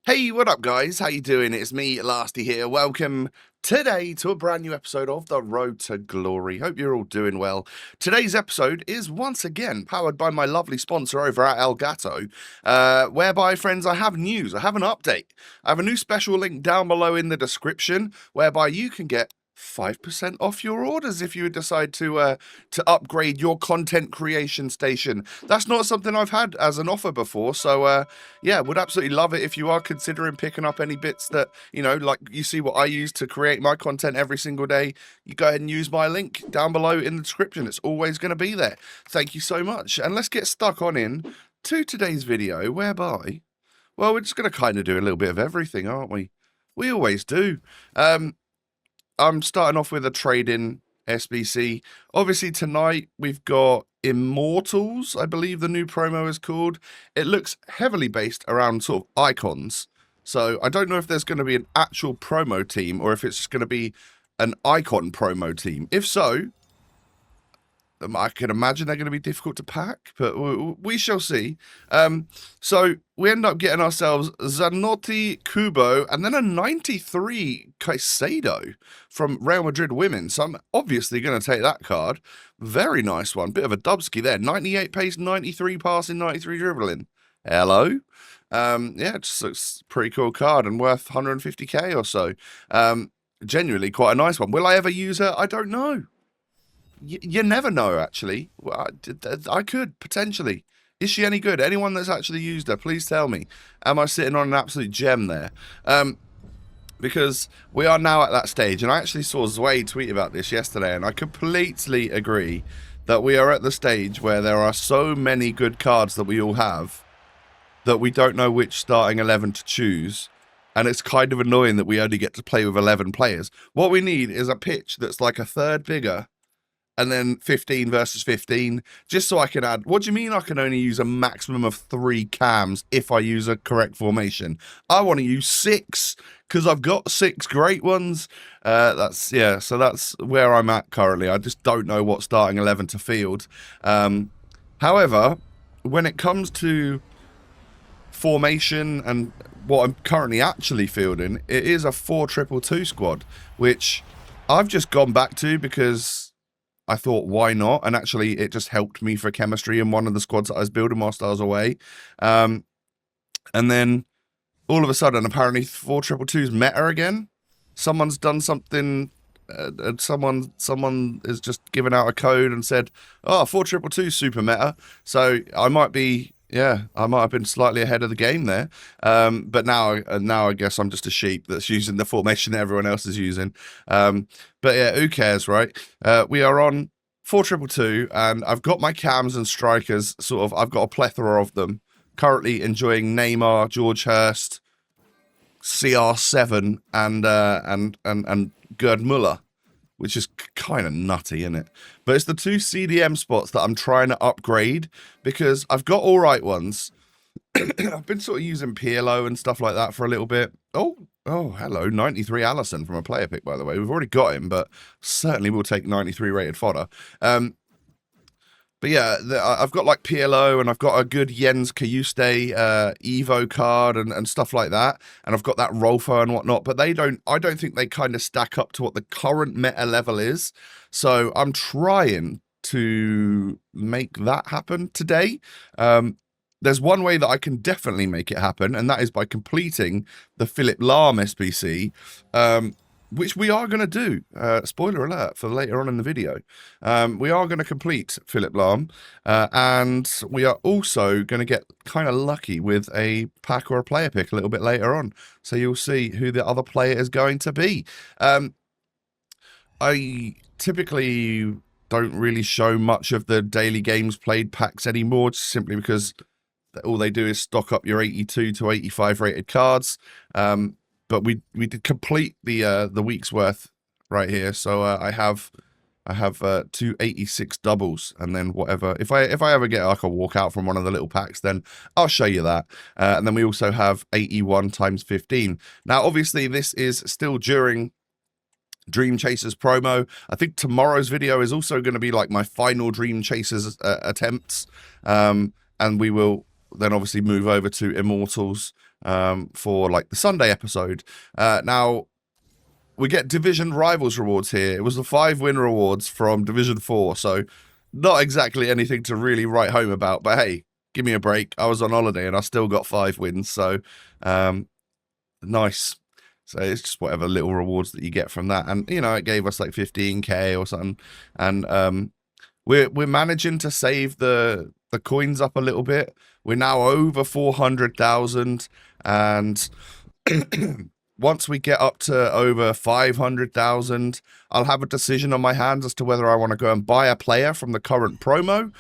Hey, what up guys? How you doing? It's me, Lasty here. Welcome today to a brand new episode of The Road to Glory. Hope you're all doing well. Today's episode is once again powered by my lovely sponsor over at Elgato, whereby, friends, I have news. I have an update. I have a new special link down below in the description whereby you can get 5% off your orders if you decide to upgrade your content creation station. That's not something I've had as an offer before, so yeah, would absolutely love it if you are considering picking up any bits that, you know, like you see what I use to create my content every single day. You go ahead and use my link down below in the description. It's always going to be there. Thank you so much. And let's get stuck on in to today's video, whereby, well, we're just going to kind of do a little bit of everything, aren't we? We always do. I'm starting off with a trade-in SBC. Obviously, tonight we've got Immortals, I believe the new promo is called. It looks heavily based around sort of icons. So I don't know if there's going to be an actual promo team or if it's just going to be an icon promo team. If so, I can imagine they're going to be difficult to pack, but we shall see. So we end up getting ourselves Zanotti Kubo and then a 93 Caicedo from Real Madrid Women. So I'm obviously going to take that card. Very nice one. Bit of a dubski there. 98 pace, 93 passing, 93 dribbling. Hello. Yeah, it just looks pretty cool card and worth 150k or so. Genuinely quite a nice one. Will I ever use her? I don't know. You never know, actually. I could, potentially. Is she any good? Anyone that's actually used her, please tell me. Am I sitting on an absolute gem there? Because we are now at that stage, and I actually saw Zway tweet about this yesterday, and I completely agree that we are at the stage where there are so many good cards that we all have that we don't know which starting 11 to choose. And it's kind of annoying that we only get to play with 11 players. What we need is a pitch that's like a third bigger, and then 15 versus 15, just so I can add. What do you mean I can only use a maximum of 3 cams if I use a correct formation? I want to use 6 because I've got 6 great ones. Yeah, so that's where I'm at currently. I just don't know what starting 11 to field. However, when it comes to formation and what I'm currently actually fielding, it is a 4-2-2 squad, which I've just gone back to because I thought, why not? And actually, it just helped me for chemistry in one of the squads that I was building whilst I was away. And then, all of a sudden, apparently 4-2-2's meta again. Someone's done something, someone has just given out a code and said, oh, 4-2-2's super meta. So I might be, yeah, I might have been slightly ahead of the game there. But now I guess I'm just a sheep that's using the formation that everyone else is using. But yeah, who cares, right? We are on 4-2-2, and I've got my cams and strikers. Sort of, I've got a plethora of them. Currently enjoying Neymar, George Hurst, CR7, and Gerd Muller, which is kind of nutty, isn't it? But it's the 2 CDM spots that I'm trying to upgrade because I've got all right ones. I've been sort of using Pirlo and stuff like that for a little bit. Oh, hello, 93 Allison from a player pick, by the way. We've already got him, but certainly we'll take 93 rated fodder. But yeah, I've got like Pirlo, and I've got a good Jens Cajuste Evo card and stuff like that, and I've got that Rolfo and whatnot. But I don't think they kind of stack up to what the current meta level is. So I'm trying to make that happen today. There's one way that I can definitely make it happen, and that is by completing the Philipp Lahm SBC. Which we are going to do. Spoiler alert for later on in the video. We are going to complete Philipp Lahm, and we are also going to get kind of lucky with a pack or a player pick a little bit later on. So you'll see who the other player is going to be. I typically don't really show much of the daily games played packs anymore, just simply because all they do is stock up your 82 to 85 rated cards. But we did complete the week's worth right here. So I have 286 doubles, and then whatever. If I ever get like a walkout from one of the little packs, then I'll show you that. And then we also have 81 times 15. Now, obviously, this is still during Dream Chasers promo. I think tomorrow's video is also going to be like my final Dream Chasers attempts. And we will then obviously move over to Immortals for like the Sunday episode. Now, we get Division Rivals rewards here. It was the 5-win rewards from Division 4, so not exactly anything to really write home about, but hey, give me a break. I was on holiday and I still got 5 wins, so nice. So it's just whatever little rewards that you get from that. And, you know, it gave us like 15k or something. And we're managing to save the coins up a little bit. We're now over 400,000, and once we get up to over 500,000, I'll have a decision on my hands as to whether I want to go and buy a player from the current promo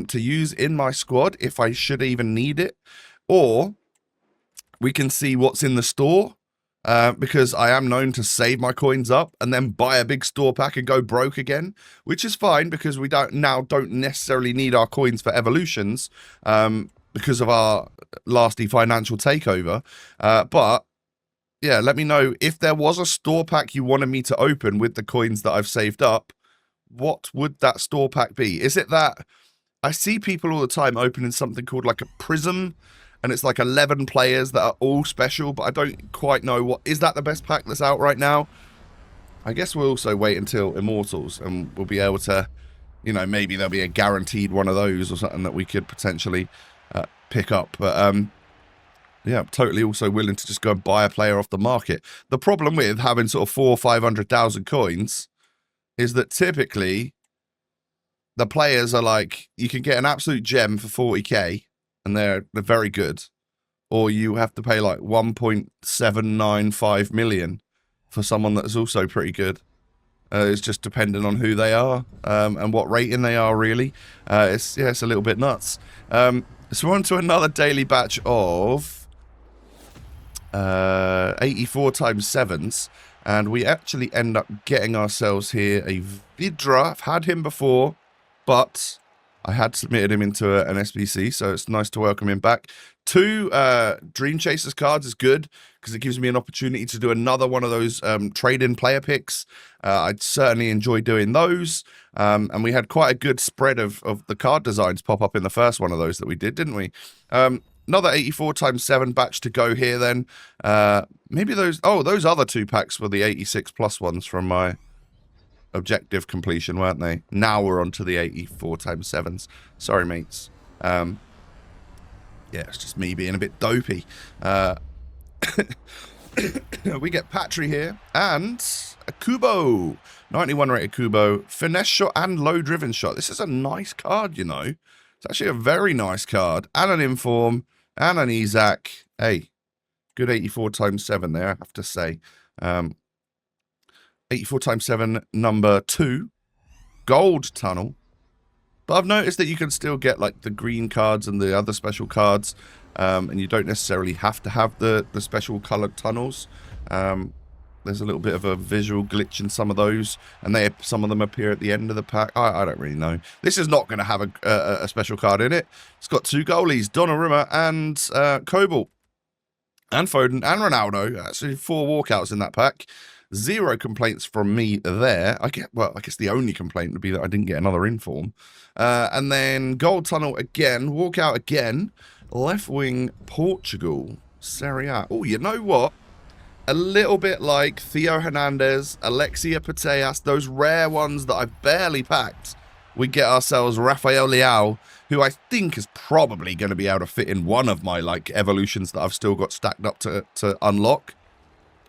to use in my squad if I should even need it, or we can see what's in the store, because I am known to save my coins up and then buy a big store pack and go broke again, which is fine because we don't necessarily need our coins for evolutions because of our lasty financial takeover, but yeah, let me know if there was a store pack you wanted me to open with the coins that I've saved up. What would that store pack be? Is it that I see people all the time opening something called like a prism, and it's like 11 players that are all special, but I don't quite know what is that the best pack that's out right now. I guess we'll also wait until Immortals and we'll be able to, you know, maybe there'll be a guaranteed one of those or something that we could potentially pick up, but yeah, I'm totally also willing to just go and buy a player off the market. The problem with having sort of 400,000 or 500,000 coins is that typically the players are like, you can get an absolute gem for 40k and they're very good, or you have to pay like 1.795 million for someone that's also pretty good. It's just depending on who they are and what rating they are, really. It's a little bit nuts. So we're on to another daily batch of 84 times 7s, and we actually end up getting ourselves here a Vidra. I've had him before, but I had submitted him into an SBC, so it's nice to welcome him back. 2 Dream Chasers cards is good because it gives me an opportunity to do another one of those trade-in player picks. I'd certainly enjoy doing those, and we had quite a good spread of the card designs pop up in the first one of those that we did, didn't we? Another 84 times 7 batch to go here then. Maybe those other 2 packs were the 86 plus ones from my objective completion, weren't they? Now we're on to the 84 times 7s. Sorry, mates. Yeah, it's just me being a bit dopey. We get Patry here and a Kubo. 91 rated Kubo. Finesse shot and low driven shot. This is a nice card, you know. It's actually a very nice card. And an Inform. And an Isaac. Hey, good 84 times 7 there, I have to say. 84 times 7, number 2. Gold Tunnel. But I've noticed that you can still get like the green cards and the other special cards. And you don't necessarily have to have the special coloured tunnels. There's a little bit of a visual glitch in some of those, and some of them appear at the end of the pack. I don't really know. This is not going to have a special card in it. It's got 2 goalies, Donnarumma and Kobel, and Foden and Ronaldo. Actually, 4 walkouts in that pack. 0 complaints from me there. I guess the only complaint would be that I didn't get another Inform. And then Gold Tunnel again, walkout again. Left wing Portugal, Serie A. Oh, you know what? A little bit like Theo Hernandez, Alexia Putellas, those rare ones that I've barely packed. We get ourselves Rafael Leao, who I think is probably going to be able to fit in one of my like evolutions that I've still got stacked up to unlock.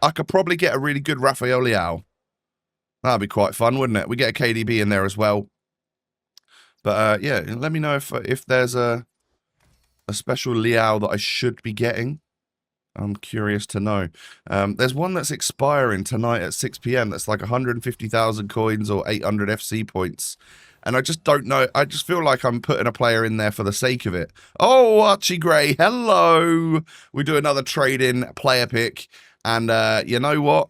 I could probably get a really good Rafael Leao. That'd be quite fun, wouldn't it? We get a KDB in there as well. But yeah, let me know if there's a special Leao that I should be getting. I'm curious to know. There's one that's expiring tonight at 6 p.m. that's like 150,000 coins or 800 FC points. And I just don't know. I just feel like I'm putting a player in there for the sake of it. Oh, Archie Gray, hello. We do another trade-in player pick. And you know what?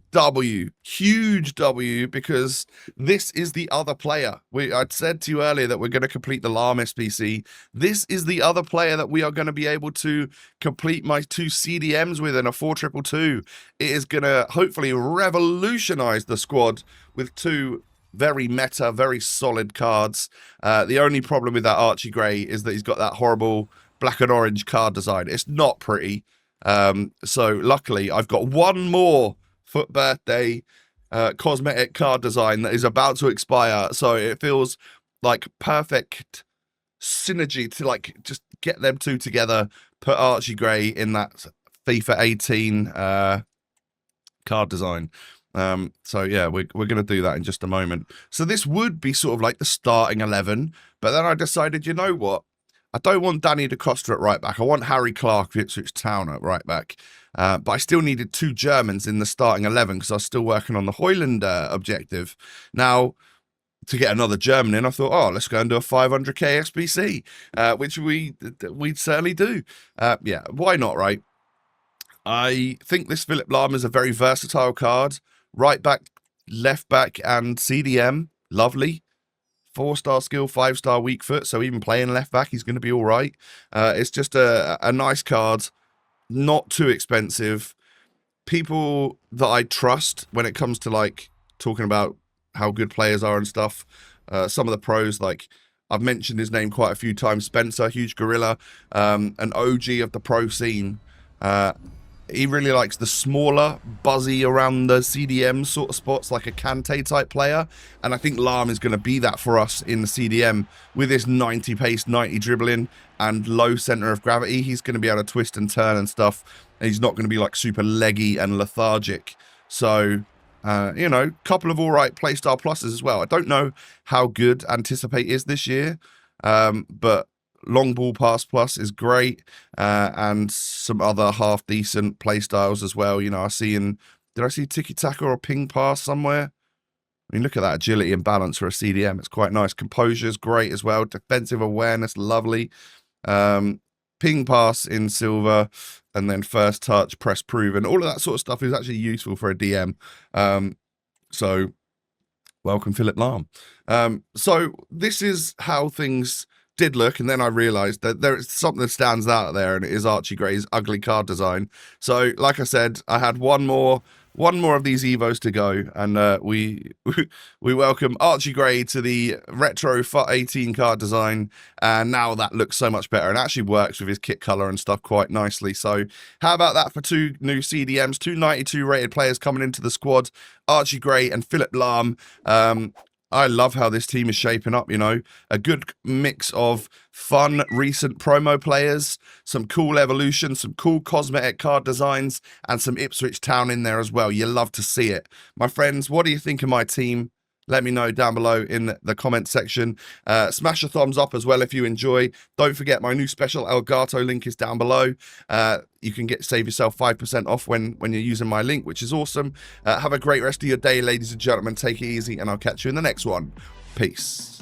W, huge W, because this is the other player. I'd said to you earlier that we're going to complete the Lahm SBC. This is the other player that we are going to be able to complete my 2 CDMs with in a 4-2-2. It is going to hopefully revolutionize the squad with 2 very meta, very solid cards. The only problem with that Archie Gray is that he's got that horrible black and orange card design. It's not pretty. So luckily, I've got one more FUT birthday cosmetic card design that is about to expire. So it feels like perfect synergy to like just get them two together, put Archie Gray in that FIFA 18 card design. So yeah, we're going to do that in just a moment. So this would be sort of like the starting 11, but then I decided, you know what? I don't want Danny Da Costa at right back. I want Harry Clark of Ipswich Town at right back. But I still needed 2 Germans in the starting 11 because I was still working on the Hoyland objective. Now, to get another German in, I thought, oh, let's go and do a 500k SBC, which we'd certainly do. Yeah, why not, right? I think this Philipp Lahm is a very versatile card. Right back, left back, and CDM. Lovely. 4-star skill, 5-star weak foot. So even playing left back, he's going to be all right. It's just a nice card. Not too expensive. People that I trust when it comes to like talking about how good players are and stuff. Some of the pros, like I've mentioned his name quite a few times. Spencer, huge gorilla, an OG of the pro scene. He really likes the smaller, buzzy around the CDM sort of spots, like a Kante type player. And I think Lahm is going to be that for us in the CDM with his 90 pace, 90 dribbling and low center of gravity. He's going to be able to twist and turn and stuff. And he's not going to be like super leggy and lethargic. So, you know, couple of all right playstyle pluses as well. I don't know how good Anticipate is this year, but long ball pass plus is great, and some other half decent play styles as well. You know, did I see tiki taka or ping pass somewhere? I mean, look at that agility and balance for a CDM. It's quite nice. Composure is great as well. Defensive awareness, lovely. Ping pass in silver, and then first touch, press proven. All of that sort of stuff is actually useful for a DM. So welcome, Philipp Lahm. So this is how things did look, and then I realized that there is something that stands out there, and it is Archie Gray's ugly card design. So like I said, I had one more of these Evos to go, and we welcome Archie Gray to the retro FUT 18 card design, and now that looks so much better and actually works with his kit color and stuff quite nicely. So how about that for 2 new CDMs, 2 92 rated players coming into the squad, Archie Gray and Philipp Lahm. I love how this team is shaping up, you know. A good mix of fun, recent promo players, some cool evolution, some cool cosmetic card designs, and some Ipswich Town in there as well. You love to see it. My friends, what do you think of my team? Let me know down below in the comment section. Smash a thumbs up as well if you enjoy. Don't forget my new special Elgato link is down below. You can save yourself 5% off when you're using my link, which is awesome. Have a great rest of your day, ladies and gentlemen. Take it easy, and I'll catch you in the next one. Peace.